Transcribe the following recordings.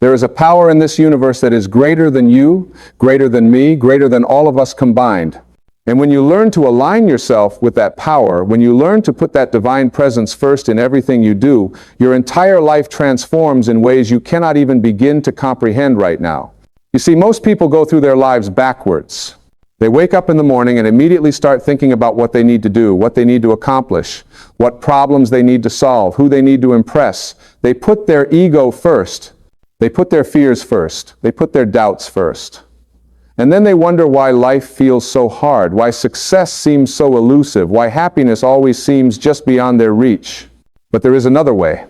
There is a power in this universe that is greater than you, greater than me, greater than all of us combined. And when you learn to align yourself with that power, when you learn to put that divine presence first in everything you do, your entire life transforms in ways you cannot even begin to comprehend right now. You see, most people go through their lives backwards. They wake up in the morning and immediately start thinking about what they need to do, what they need to accomplish, what problems they need to solve, who they need to impress. They put their ego first. They put their fears first. They put their doubts first. And then they wonder why life feels so hard, why success seems so elusive, why happiness always seems just beyond their reach. But there is another way.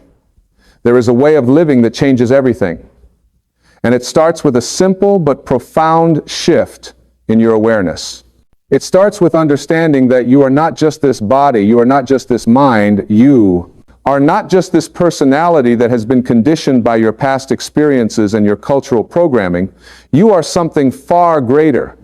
There is a way of living that changes everything. And it starts with a simple but profound shift in your awareness. It starts with understanding that you are not just this body, you are not just this mind, you are not just this personality that has been conditioned by your past experiences and your cultural programming. You are something far greater.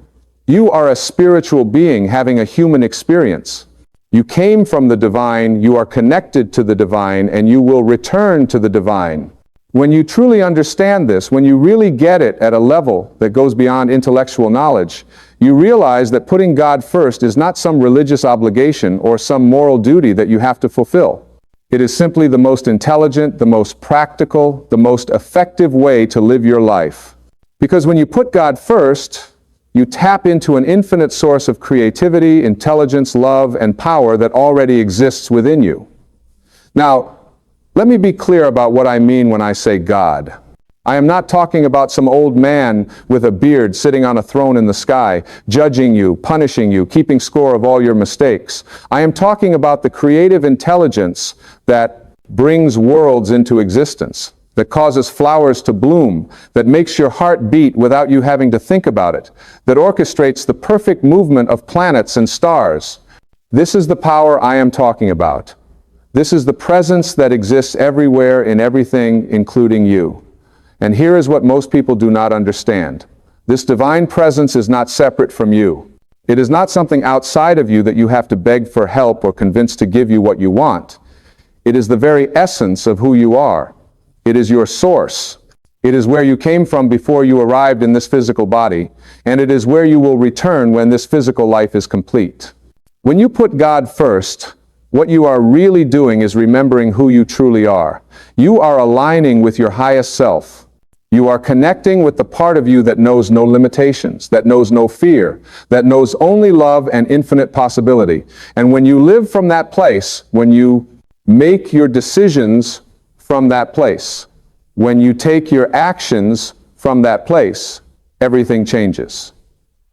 You are a spiritual being having a human experience. You came from the divine, you are connected to the divine, and you will return to the divine. When you truly understand this, when you really get it at a level that goes beyond intellectual knowledge, you realize that putting God first is not some religious obligation or some moral duty that you have to fulfill. It is simply the most intelligent, the most practical, the most effective way to live your life. Because when you put God first, you tap into an infinite source of creativity, intelligence, love, and power that already exists within you. Now, let me be clear about what I mean when I say God. I am not talking about some old man with a beard sitting on a throne in the sky, judging you, punishing you, keeping score of all your mistakes. I am talking about the creative intelligence that brings worlds into existence, that causes flowers to bloom, that makes your heart beat without you having to think about it, that orchestrates the perfect movement of planets and stars. This is the power I am talking about. This is the presence that exists everywhere in everything, including you. And here is what most people do not understand. This divine presence is not separate from you. It is not something outside of you that you have to beg for help or convince to give you what you want. It is the very essence of who you are. It is your source. It is where you came from before you arrived in this physical body, and it is where you will return when this physical life is complete. When you put God first, what you are really doing is remembering who you truly are. You are aligning with your highest self. You are connecting with the part of you that knows no limitations, that knows no fear, that knows only love and infinite possibility. And when you live from that place, when you make your decisions from that place, when you take your actions from that place, everything changes.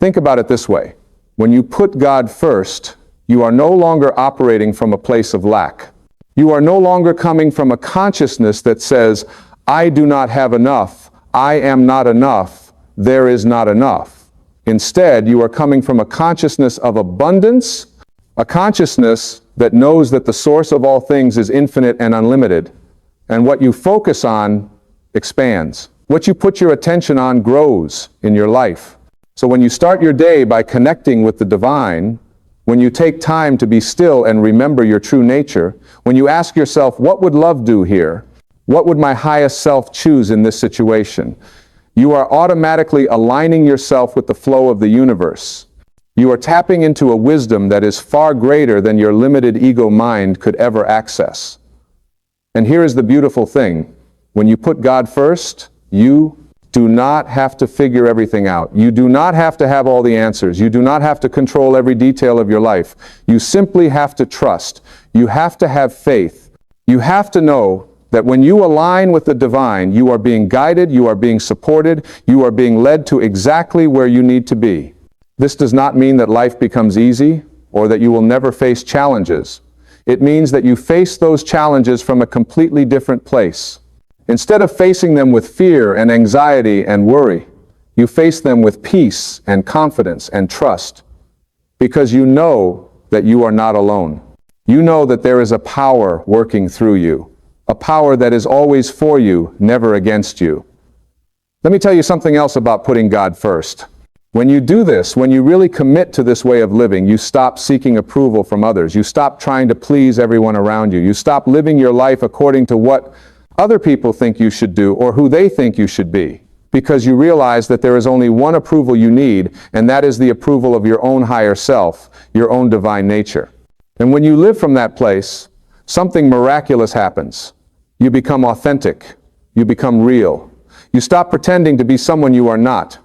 Think about it this way. When you put God first, you are no longer operating from a place of lack. You are no longer coming from a consciousness that says, I do not have enough, I am not enough, there is not enough. Instead, you are coming from a consciousness of abundance, a consciousness that knows that the source of all things is infinite and unlimited, and what you focus on expands. What you put your attention on grows in your life. So when you start your day by connecting with the divine, when you take time to be still and remember your true nature, when you ask yourself, what would love do here? What would my highest self choose in this situation? You are automatically aligning yourself with the flow of the universe. You are tapping into a wisdom that is far greater than your limited ego mind could ever access. And here is the beautiful thing. When you put God first, you do not have to figure everything out. You do not have to have all the answers. You do not have to control every detail of your life. You simply have to trust. You have to have faith. You have to know that when you align with the divine, you are being guided, you are being supported, you are being led to exactly where you need to be. This does not mean that life becomes easy or that you will never face challenges. It means that you face those challenges from a completely different place. Instead of facing them with fear and anxiety and worry, you face them with peace and confidence and trust, because you know that you are not alone. You know that there is a power working through you, a power that is always for you, never against you. Let me tell you something else about putting God first. When you do this, when you really commit to this way of living, you stop seeking approval from others. You stop trying to please everyone around you. You stop living your life according to what other people think you should do, or who they think you should be, because you realize that there is only one approval you need, and that is the approval of your own higher self, your own divine nature. And when you live from that place, something miraculous happens. You become authentic. You become real. You stop pretending to be someone you are not.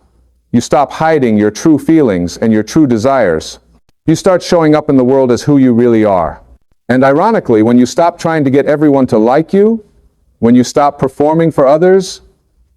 You stop hiding your true feelings and your true desires. You start showing up in the world as who you really are. And ironically, when you stop trying to get everyone to like you, when you stop performing for others,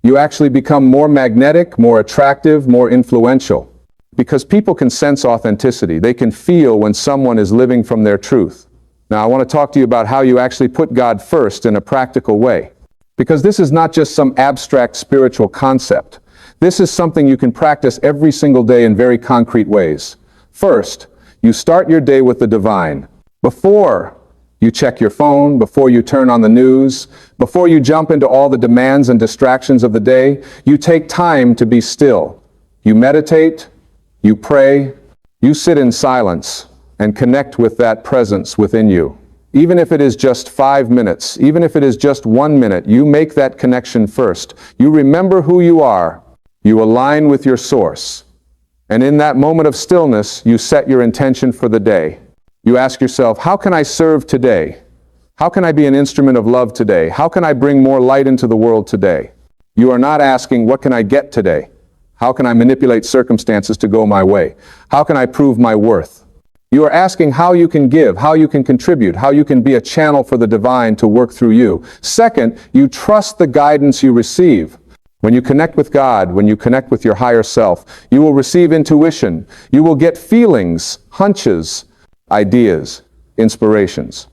you actually become more magnetic, more attractive, more influential. Because people can sense authenticity. They can feel when someone is living from their truth. Now, I want to talk to you about how you actually put God first in a practical way. Because this is not just some abstract spiritual concept. This is something you can practice every single day in very concrete ways. First, you start your day with the divine. Before you check your phone, before you turn on the news, before you jump into all the demands and distractions of the day, you take time to be still. You meditate, you pray, you sit in silence and connect with that presence within you. Even if it is just 5 minutes, even if it is just 1 minute, you make that connection first. You remember who you are. You align with your source. And in that moment of stillness, you set your intention for the day. You ask yourself, how can I serve today? How can I be an instrument of love today? How can I bring more light into the world today? You are not asking, what can I get today? How can I manipulate circumstances to go my way? How can I prove my worth? You are asking how you can give, how you can contribute, how you can be a channel for the divine to work through you. Second, you trust the guidance you receive. When you connect with God, when you connect with your higher self, you will receive intuition. You will get feelings, hunches, ideas, inspirations.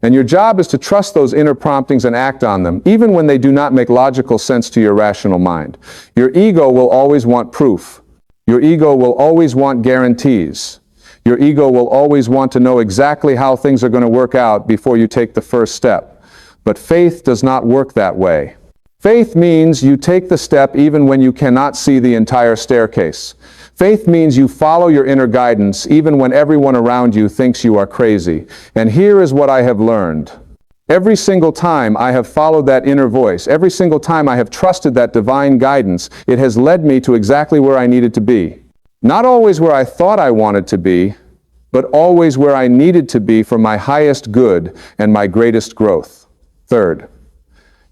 And your job is to trust those inner promptings and act on them, even when they do not make logical sense to your rational mind. Your ego will always want proof. Your ego will always want guarantees. Your ego will always want to know exactly how things are going to work out before you take the first step. But faith does not work that way. Faith means you take the step even when you cannot see the entire staircase. Faith means you follow your inner guidance even when everyone around you thinks you are crazy. And here is what I have learned. Every single time I have followed that inner voice, every single time I have trusted that divine guidance, it has led me to exactly where I needed to be. Not always where I thought I wanted to be, but always where I needed to be for my highest good and my greatest growth. Third,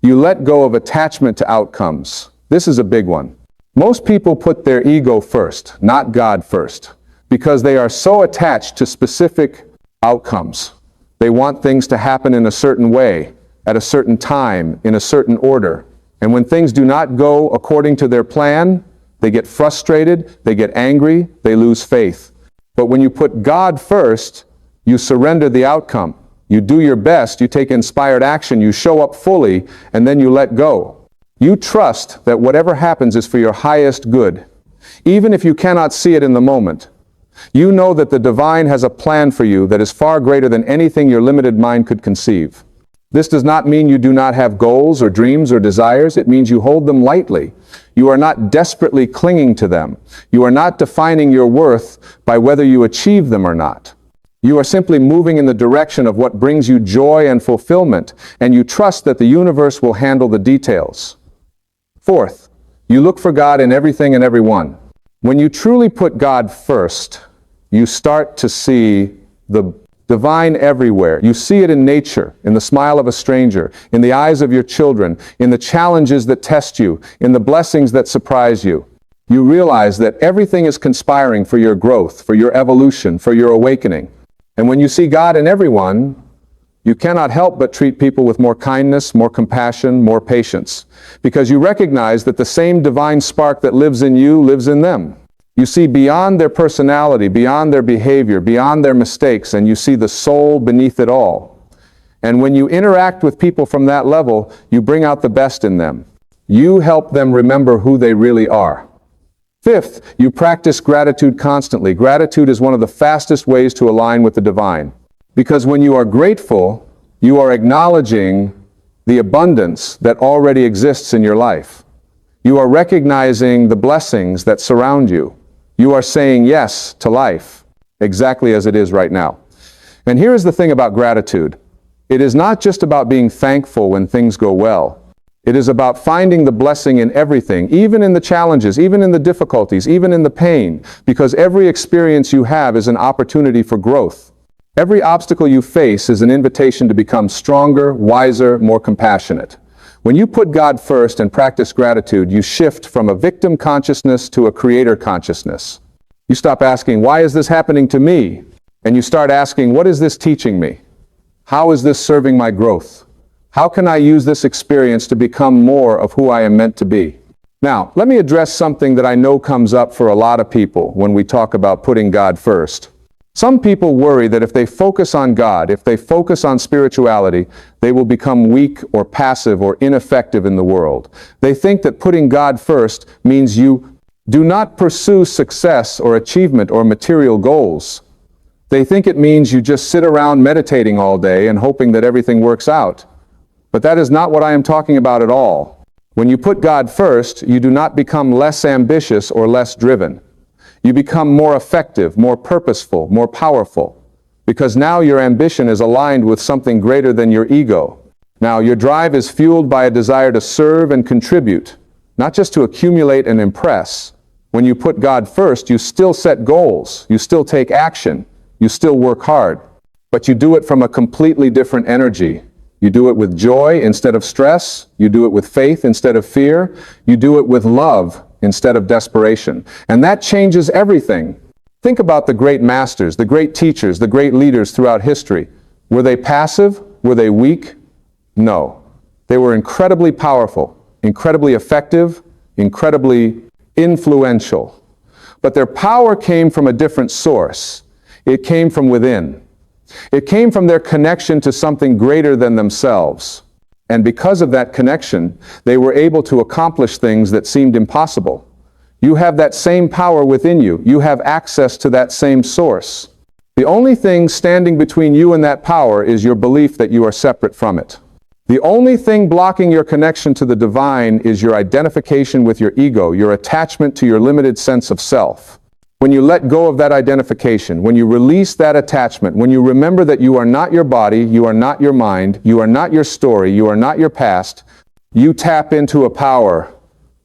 you let go of attachment to outcomes. This is a big one. Most people put their ego first, not God first, because they are so attached to specific outcomes. They want things to happen in a certain way, at a certain time, in a certain order. And when things do not go according to their plan, they get frustrated, they get angry, they lose faith. But when you put God first, you surrender the outcome. You do your best, you take inspired action, you show up fully, and then you let go. You trust that whatever happens is for your highest good, even if you cannot see it in the moment. You know that the divine has a plan for you that is far greater than anything your limited mind could conceive. This does not mean you do not have goals or dreams or desires. It means you hold them lightly. You are not desperately clinging to them. You are not defining your worth by whether you achieve them or not. You are simply moving in the direction of what brings you joy and fulfillment, and you trust that the universe will handle the details. Fourth, you look for God in everything and everyone. When you truly put God first, you start to see the divine everywhere. You see it in nature, in the smile of a stranger, in the eyes of your children, in the challenges that test you, in the blessings that surprise you. You realize that everything is conspiring for your growth, for your evolution, for your awakening. And when you see God in everyone, you cannot help but treat people with more kindness, more compassion, more patience, because you recognize that the same divine spark that lives in you lives in them. You see beyond their personality, beyond their behavior, beyond their mistakes, and you see the soul beneath it all. And when you interact with people from that level, you bring out the best in them. You help them remember who they really are. Fifth, you practice gratitude constantly. Gratitude is one of the fastest ways to align with the divine. Because when you are grateful, you are acknowledging the abundance that already exists in your life. You are recognizing the blessings that surround you. You are saying yes to life, exactly as it is right now. And here is the thing about gratitude. It is not just about being thankful when things go well. It is about finding the blessing in everything, even in the challenges, even in the difficulties, even in the pain, because every experience you have is an opportunity for growth. Every obstacle you face is an invitation to become stronger, wiser, more compassionate. When you put God first and practice gratitude, you shift from a victim consciousness to a creator consciousness. You stop asking, why is this happening to me? And you start asking, what is this teaching me? How is this serving my growth? How can I use this experience to become more of who I am meant to be? Now, let me address something that I know comes up for a lot of people when we talk about putting God first. Some people worry that if they focus on God, if they focus on spirituality, they will become weak or passive or ineffective in the world. They think that putting God first means you do not pursue success or achievement or material goals. They think it means you just sit around meditating all day and hoping that everything works out. But that is not what I am talking about at all. When you put God first, you do not become less ambitious or less driven. You become more effective, more purposeful, more powerful, because now your ambition is aligned with something greater than your ego. Now your drive is fueled by a desire to serve and contribute, not just to accumulate and impress. When you put God first, you still set goals, you still take action, you still work hard, but you do it from a completely different energy. You do it with joy instead of stress. You do it with faith instead of fear. You do it with love instead of desperation. And that changes everything. Think about the great masters, the great teachers, the great leaders throughout history. Were they passive? Were they weak? No. They were incredibly powerful, incredibly effective, incredibly influential. But their power came from a different source. It came from within. It came from their connection to something greater than themselves. And because of that connection, they were able to accomplish things that seemed impossible. You have that same power within you. You have access to that same source. The only thing standing between you and that power is your belief that you are separate from it. The only thing blocking your connection to the divine is your identification with your ego, your attachment to your limited sense of self. When you let go of that identification, when you release that attachment, when you remember that you are not your body, you are not your mind, you are not your story, you are not your past, you tap into a power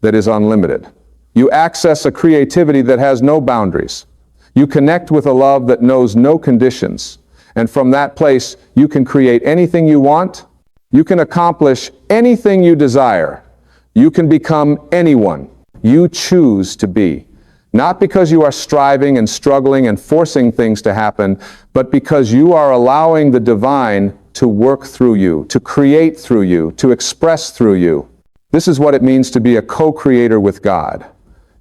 that is unlimited. You access a creativity that has no boundaries. You connect with a love that knows no conditions. And from that place, you can create anything you want. You can accomplish anything you desire. You can become anyone you choose to be. Not because you are striving and struggling and forcing things to happen, but because you are allowing the divine to work through you, to create through you, to express through you. This is what it means to be a co-creator with God.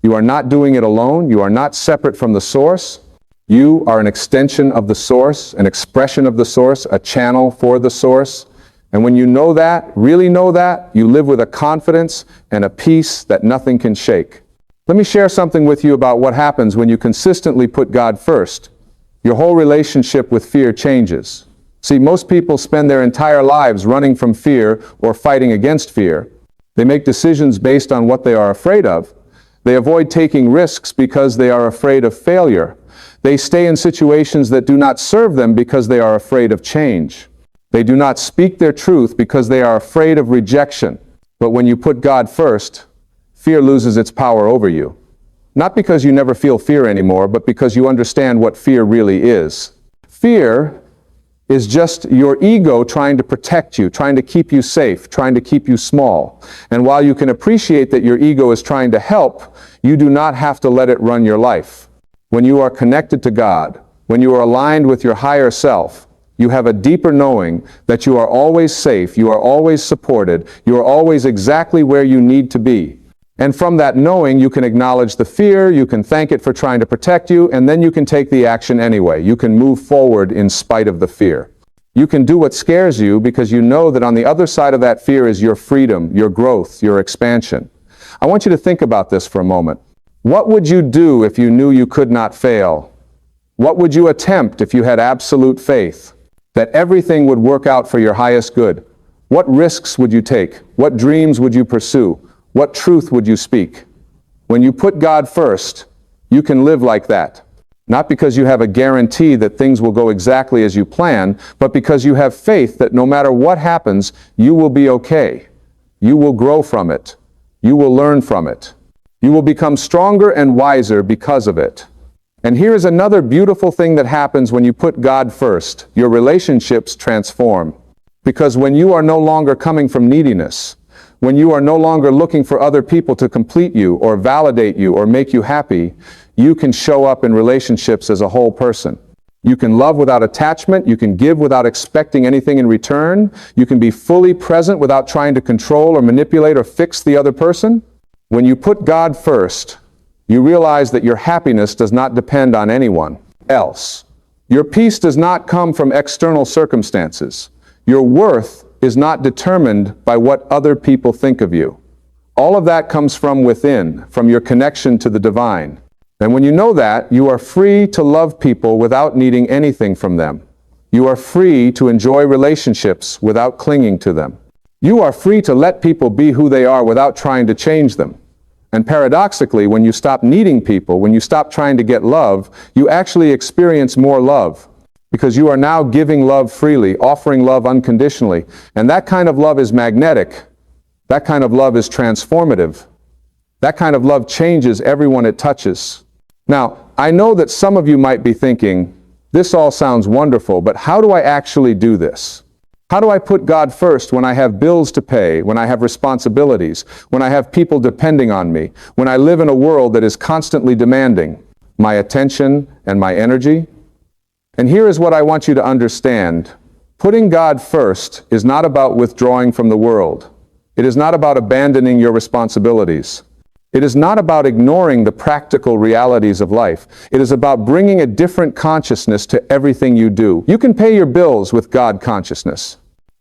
You are not doing it alone. You are not separate from the source. You are an extension of the source, an expression of the source, a channel for the source. And when you know that, really know that, you live with a confidence and a peace that nothing can shake. Let me share something with you about what happens when you consistently put God first. Your whole relationship with fear changes. See, most people spend their entire lives running from fear or fighting against fear. They make decisions based on what they are afraid of. They avoid taking risks because they are afraid of failure. They stay in situations that do not serve them because they are afraid of change. They do not speak their truth because they are afraid of rejection. But when you put God first, fear loses its power over you. Not because you never feel fear anymore, but because you understand what fear really is. Fear is just your ego trying to protect you, trying to keep you safe, trying to keep you small. And while you can appreciate that your ego is trying to help, you do not have to let it run your life. When you are connected to God, when you are aligned with your higher self, you have a deeper knowing that you are always safe, you are always supported, you are always exactly where you need to be. And from that knowing, you can acknowledge the fear, you can thank it for trying to protect you, and then you can take the action anyway. You can move forward in spite of the fear. You can do what scares you because you know that on the other side of that fear is your freedom, your growth, your expansion. I want you to think about this for a moment. What would you do if you knew you could not fail? What would you attempt if you had absolute faith that everything would work out for your highest good? What risks would you take? What dreams would you pursue? What truth would you speak? When you put God first, you can live like that. Not because you have a guarantee that things will go exactly as you plan, but because you have faith that no matter what happens, you will be okay. You will grow from it. You will learn from it. You will become stronger and wiser because of it. And here is another beautiful thing that happens when you put God first. Your relationships transform. Because when you are no longer coming from neediness, when you are no longer looking for other people to complete you or validate you or make you happy, you can show up in relationships as a whole person. You can love without attachment. You can give without expecting anything in return. You can be fully present without trying to control or manipulate or fix the other person. When you put God first, you realize that your happiness does not depend on anyone else. Your peace does not come from external circumstances. Your worth is not determined by what other people think of you. All of that comes from within, from your connection to the divine. And when you know that, you are free to love people without needing anything from them. You are free to enjoy relationships without clinging to them. You are free to let people be who they are without trying to change them. And paradoxically, when you stop needing people, when you stop trying to get love, you actually experience more love. Because you are now giving love freely, offering love unconditionally. And that kind of love is magnetic. That kind of love is transformative. That kind of love changes everyone it touches. Now, I know that some of you might be thinking, this all sounds wonderful, but how do I actually do this? How do I put God first when I have bills to pay, when I have responsibilities, when I have people depending on me, when I live in a world that is constantly demanding my attention and my energy? And here is what I want you to understand. Putting God first is not about withdrawing from the world. It is not about abandoning your responsibilities. It is not about ignoring the practical realities of life. It is about bringing a different consciousness to everything you do. You can pay your bills with God consciousness.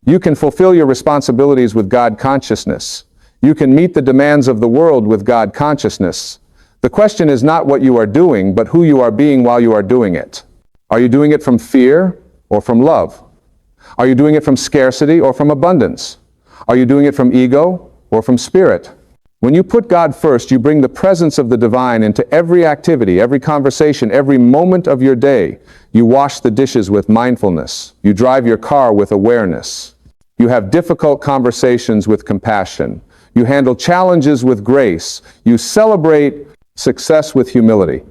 You can fulfill your responsibilities with God consciousness. You can meet the demands of the world with God consciousness. The question is not what you are doing, but who you are being while you are doing it. Are you doing it from fear or from love? Are you doing it from scarcity or from abundance? Are you doing it from ego or from spirit? When you put God first, you bring the presence of the divine into every activity, every conversation, every moment of your day. You wash the dishes with mindfulness. You drive your car with awareness. You have difficult conversations with compassion. You handle challenges with grace. You celebrate success with humility.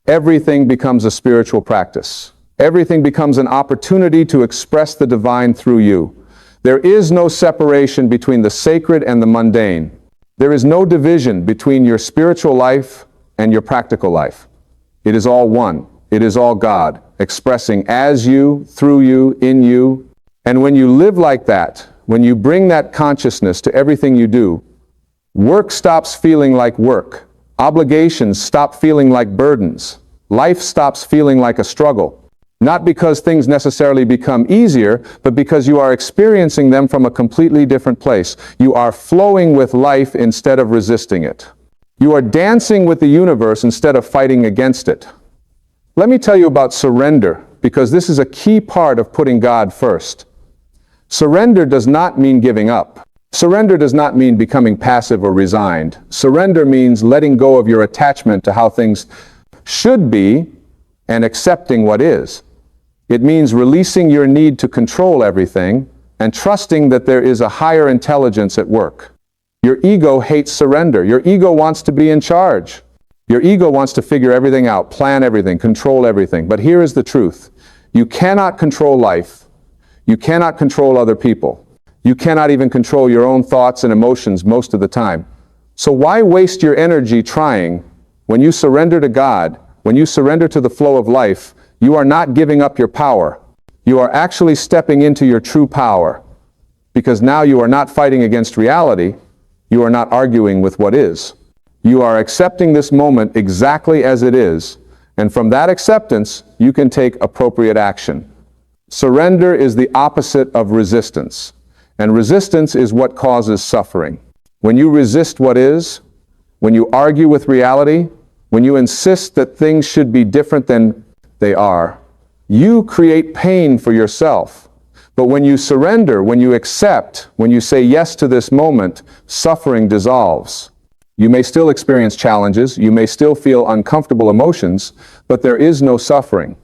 Everything becomes a spiritual practice. Everything becomes an opportunity to express the divine through you. There is no separation between the sacred and the mundane. There is no division between your spiritual life and your practical life. It is all one. It is all God, expressing as you, through you, in you. And when you live like that, when you bring that consciousness to everything you do, work stops feeling like work. Obligations stop feeling like burdens. Life stops feeling like a struggle. Not because things necessarily become easier, but because you are experiencing them from a completely different place. You are flowing with life instead of resisting it. You are dancing with the universe instead of fighting against it. Let me tell you about surrender, because this is a key part of putting God first. Surrender does not mean giving up. Surrender does not mean becoming passive or resigned. Surrender means letting go of your attachment to how things should be and accepting what is. It means releasing your need to control everything and trusting that there is a higher intelligence at work. Your ego hates surrender. Your ego wants to be in charge. Your ego wants to figure everything out, plan everything, control everything. But here is the truth. You cannot control life. You cannot control other people. You cannot even control your own thoughts and emotions most of the time. So why waste your energy trying? When you surrender to God, when you surrender to the flow of life, you are not giving up your power. You are actually stepping into your true power. Because now you are not fighting against reality. You are not arguing with what is. You are accepting this moment exactly as it is. And from that acceptance, you can take appropriate action. Surrender is the opposite of resistance. And resistance is what causes suffering. When you resist what is, when you argue with reality, when you insist that things should be different than they are, you create pain for yourself. But when you surrender, when you accept, when you say yes to this moment, suffering dissolves. You may still experience challenges, you may still feel uncomfortable emotions, but there is no suffering.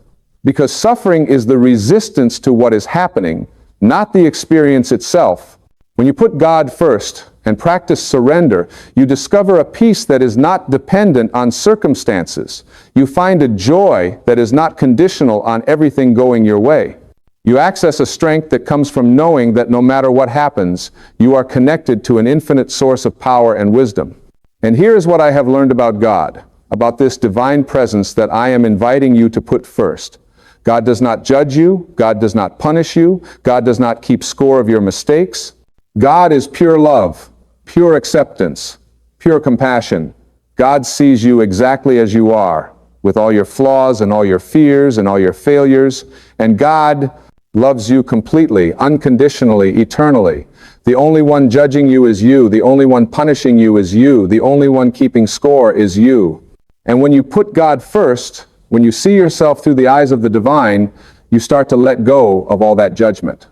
Because suffering is the resistance to what is happening, not the experience itself. When you put God first and practice surrender, you discover a peace that is not dependent on circumstances. You find a joy that is not conditional on everything going your way. You access a strength that comes from knowing that no matter what happens, you are connected to an infinite source of power and wisdom. And here is what I have learned about God, about this divine presence that I am inviting you to put first. God does not judge you. God does not punish you. God does not keep score of your mistakes. God is pure love, pure acceptance, pure compassion. God sees you exactly as you are, with all your flaws and all your fears and all your failures. And God loves you completely, unconditionally, eternally. The only one judging you is you. The only one punishing you is you. The only one keeping score is you. And when you put God first, when you see yourself through the eyes of the divine, you start to let go of all that judgment.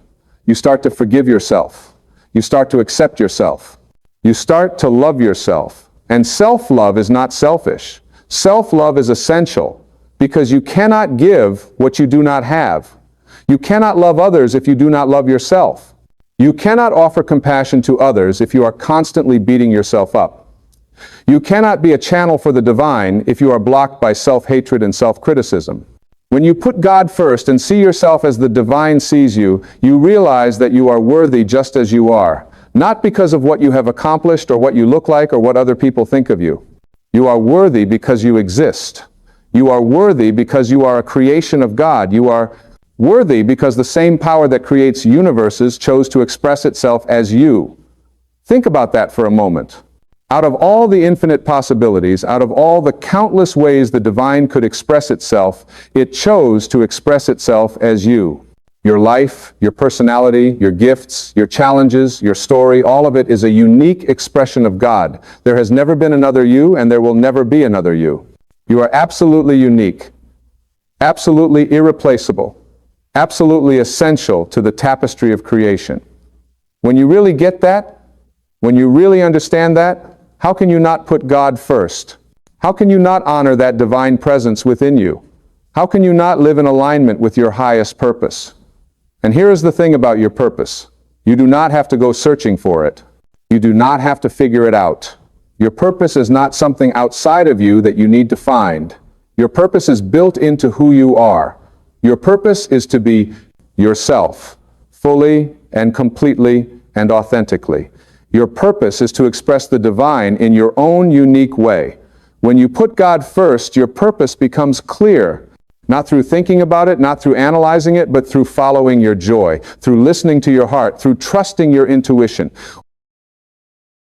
You start to forgive yourself. You start to accept yourself. You start to love yourself. And self-love is not selfish. Self-love is essential because you cannot give what you do not have. You cannot love others if you do not love yourself. You cannot offer compassion to others if you are constantly beating yourself up. You cannot be a channel for the divine if you are blocked by self-hatred and self-criticism. When you put God first and see yourself as the divine sees you, you realize that you are worthy just as you are, not because of what you have accomplished or what you look like or what other people think of you. You are worthy because you exist. You are worthy because you are a creation of God. You are worthy because the same power that creates universes chose to express itself as you. Think about that for a moment. Out of all the infinite possibilities, out of all the countless ways the divine could express itself, it chose to express itself as you. Your life, your personality, your gifts, your challenges, your story, all of it is a unique expression of God. There has never been another you, and there will never be another you. You are absolutely unique, absolutely irreplaceable, absolutely essential to the tapestry of creation. When you really get that, when you really understand that, how can you not put God first? How can you not honor that divine presence within you? How can you not live in alignment with your highest purpose? And here is the thing about your purpose. You do not have to go searching for it. You do not have to figure it out. Your purpose is not something outside of you that you need to find. Your purpose is built into who you are. Your purpose is to be yourself, fully and completely and authentically. Your purpose is to express the divine in your own unique way. When you put God first, your purpose becomes clear, not through thinking about it, not through analyzing it, but through following your joy, through listening to your heart, through trusting your intuition.